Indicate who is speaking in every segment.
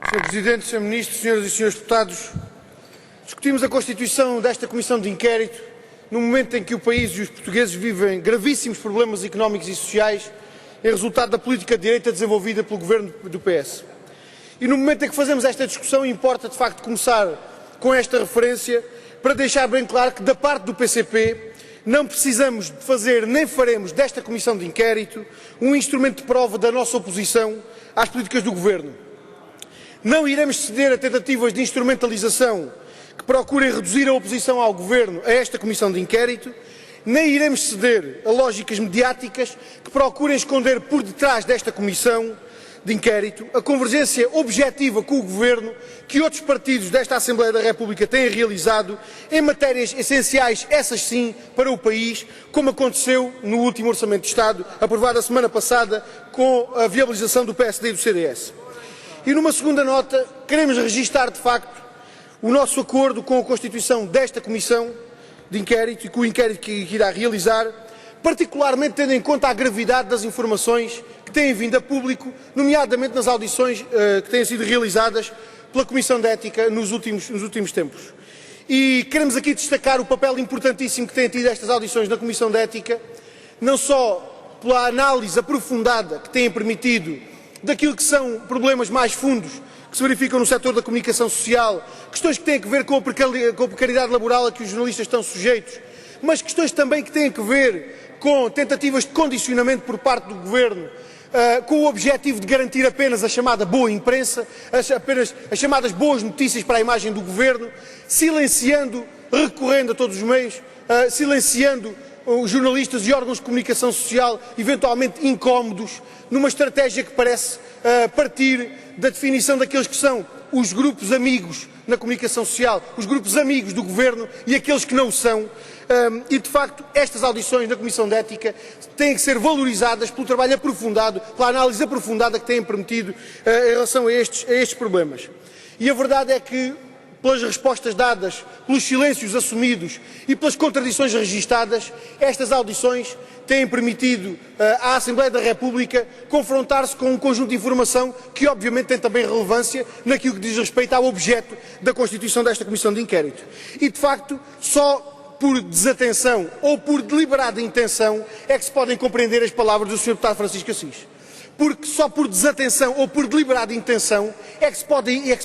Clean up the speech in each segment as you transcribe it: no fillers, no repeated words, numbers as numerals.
Speaker 1: Sr. Presidente, Sr. Ministro, Senhoras e Senhores Deputados, discutimos a constituição desta Comissão de Inquérito no momento em que o país e os portugueses vivem gravíssimos problemas económicos e sociais em resultado da política de direita desenvolvida pelo Governo do PS. E no momento em que fazemos esta discussão, importa de facto começar com esta referência para deixar bem claro que da parte do PCP não precisamos de fazer nem faremos desta Comissão de Inquérito um instrumento de prova da nossa oposição às políticas do Governo. Não iremos ceder a tentativas de instrumentalização que procurem reduzir a oposição ao Governo a esta Comissão de Inquérito, nem iremos ceder a lógicas mediáticas que procurem esconder por detrás desta Comissão de Inquérito a convergência objetiva com o Governo que outros partidos desta Assembleia da República têm realizado em matérias essenciais, essas sim, para o país, como aconteceu no último Orçamento de Estado, aprovado a semana passada com a viabilização do PSD e do CDS. E numa segunda nota, queremos registar de facto o nosso acordo com a constituição desta Comissão de Inquérito e com o inquérito que irá realizar, particularmente tendo em conta a gravidade das informações que têm vindo a público, nomeadamente nas audições que têm sido realizadas pela Comissão de Ética nos últimos tempos. E queremos aqui destacar o papel importantíssimo que têm tido estas audições na Comissão de Ética, não só pela análise aprofundada que têm permitido daquilo que são problemas mais fundos que se verificam no setor da comunicação social, questões que têm a ver com a precariedade laboral a que os jornalistas estão sujeitos, mas questões também que têm a ver com tentativas de condicionamento por parte do Governo, com o objetivo de garantir apenas a chamada boa imprensa, apenas as chamadas boas notícias para a imagem do Governo, silenciando, recorrendo a todos os meios, silenciando os jornalistas e órgãos de comunicação social eventualmente incómodos, numa estratégia que parece partir da definição daqueles que são os grupos amigos na comunicação social, os grupos amigos do Governo e aqueles que não o são. E, de facto, estas audições na Comissão de Ética têm que ser valorizadas pelo trabalho aprofundado, pela análise aprofundada que têm permitido em relação a estes problemas. E a verdade é que, pelas respostas dadas, pelos silêncios assumidos e pelas contradições registadas, estas audições têm permitido à Assembleia da República confrontar-se com um conjunto de informação que obviamente tem também relevância naquilo que diz respeito ao objeto da constituição desta Comissão de Inquérito. E, de facto, só por desatenção ou por deliberada intenção é que se podem compreender as palavras do Sr. Deputado Francisco Assis. Porque só por desatenção ou por deliberada intenção é que se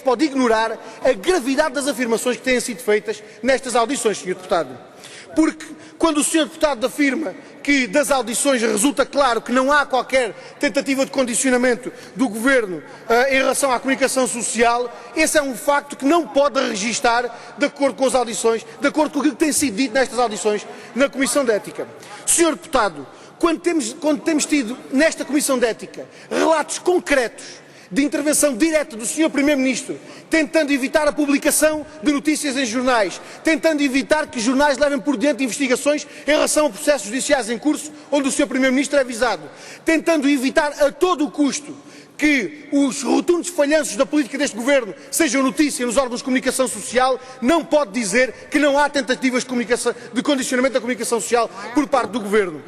Speaker 1: pode ignorar a gravidade das afirmações que têm sido feitas nestas audições, Sr. Deputado. Porque quando o Sr. Deputado afirma que das audições resulta claro que não há qualquer tentativa de condicionamento do Governo em relação à comunicação social, esse é um facto que não pode registar de acordo com as audições, de acordo com o que tem sido dito nestas audições na Comissão de Ética. Sr. Deputado, quando temos tido nesta Comissão de Ética relatos concretos de intervenção direta do Sr. Primeiro-Ministro, tentando evitar a publicação de notícias em jornais, tentando evitar que jornais levem por diante investigações em relação a processos judiciais em curso, onde o Sr. Primeiro-Ministro é avisado, tentando evitar a todo o custo que os rotundos falhanços da política deste Governo sejam notícia nos órgãos de comunicação social, não pode dizer que não há tentativas de condicionamento da comunicação social por parte do Governo.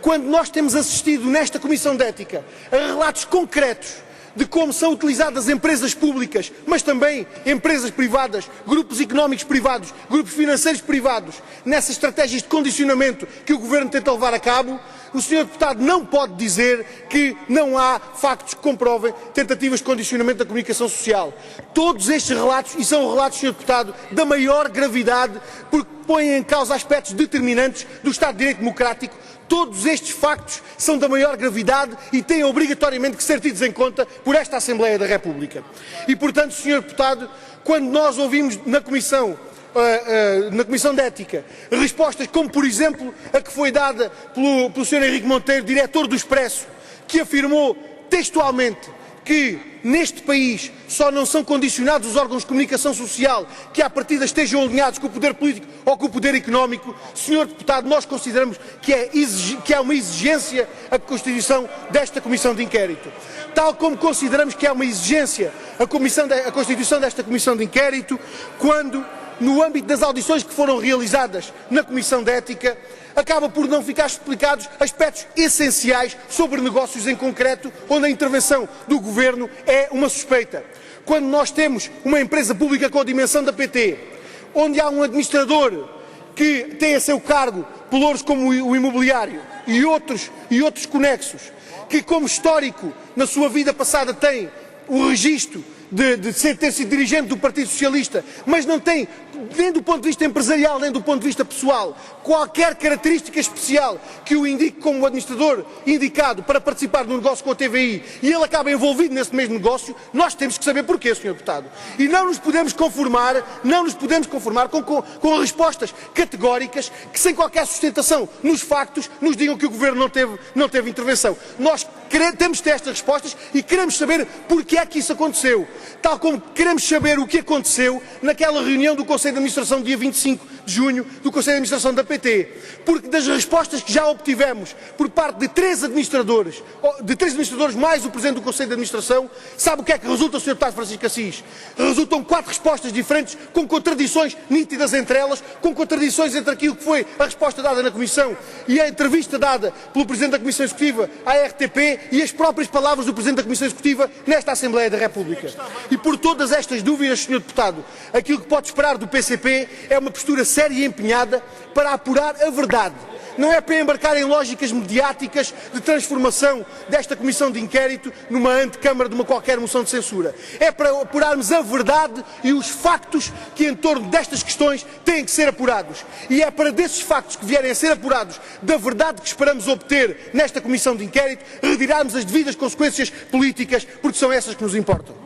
Speaker 1: Quando nós temos assistido nesta Comissão de Ética a relatos concretos de como são utilizadas empresas públicas, mas também empresas privadas, grupos económicos privados, grupos financeiros privados, nessas estratégias de condicionamento que o Governo tenta levar a cabo, o Sr. Deputado não pode dizer que não há factos que comprovem tentativas de condicionamento da comunicação social. Todos estes relatos, e são relatos, Sr. Deputado, da maior gravidade, porque põem em causa aspectos determinantes do Estado de Direito Democrático. Todos estes factos são da maior gravidade e têm obrigatoriamente que ser tidos em conta por esta Assembleia da República. E, portanto, Sr. Deputado, quando nós ouvimos na Comissão de Ética respostas como, por exemplo, a que foi dada pelo Sr. Henrique Monteiro, diretor do Expresso, que afirmou textualmente que neste país só não são condicionados os órgãos de comunicação social que à partida estejam alinhados com o poder político ou com o poder económico, Sr. Deputado, nós consideramos que é uma exigência a constituição desta Comissão de Inquérito. Tal como consideramos que é uma exigência a constituição desta Comissão de Inquérito quando no âmbito das audições que foram realizadas na Comissão de Ética, acaba por não ficar explicados aspectos essenciais sobre negócios em concreto, onde a intervenção do Governo é uma suspeita. Quando nós temos uma empresa pública com a dimensão da PT, onde há um administrador que tem a seu cargo pelouros como o imobiliário e outros conexos, que como histórico na sua vida passada tem o registro de ter sido dirigente do Partido Socialista, mas não tem, nem do ponto de vista empresarial, nem do ponto de vista pessoal, qualquer característica especial que o indique como administrador indicado para participar no negócio com a TVI, e ele acaba envolvido nesse mesmo negócio, nós temos que saber porquê, Sr. Deputado. E não nos podemos conformar com respostas categóricas que, sem qualquer sustentação nos factos, nos digam que o Governo não teve intervenção. Nós temos de ter estas respostas e queremos saber porque é que isso aconteceu. Tal como queremos saber o que aconteceu naquela reunião do Conselho de Administração, dia 25 de junho, do Conselho de Administração da PT. Porque das respostas que já obtivemos por parte de três administradores mais o Presidente do Conselho de Administração, sabe o que é que resulta, Sr. Deputado Francisco Assis? Resultam 4 respostas diferentes, com contradições nítidas entre elas, com contradições entre aquilo que foi a resposta dada na Comissão e a entrevista dada pelo Presidente da Comissão Executiva à RTP e as próprias palavras do Presidente da Comissão Executiva nesta Assembleia da República. E por todas estas dúvidas, Sr. Deputado, aquilo que pode esperar do PCP é uma postura séria e empenhada para apurar a verdade. Não é para embarcar em lógicas mediáticas de transformação desta comissão de inquérito numa antecâmara de uma qualquer moção de censura. É para apurarmos a verdade e os factos que em torno destas questões têm que ser apurados. E é para desses factos que vierem a ser apurados, da verdade que esperamos obter nesta comissão de inquérito, retirarmos as devidas consequências políticas, porque são essas que nos importam.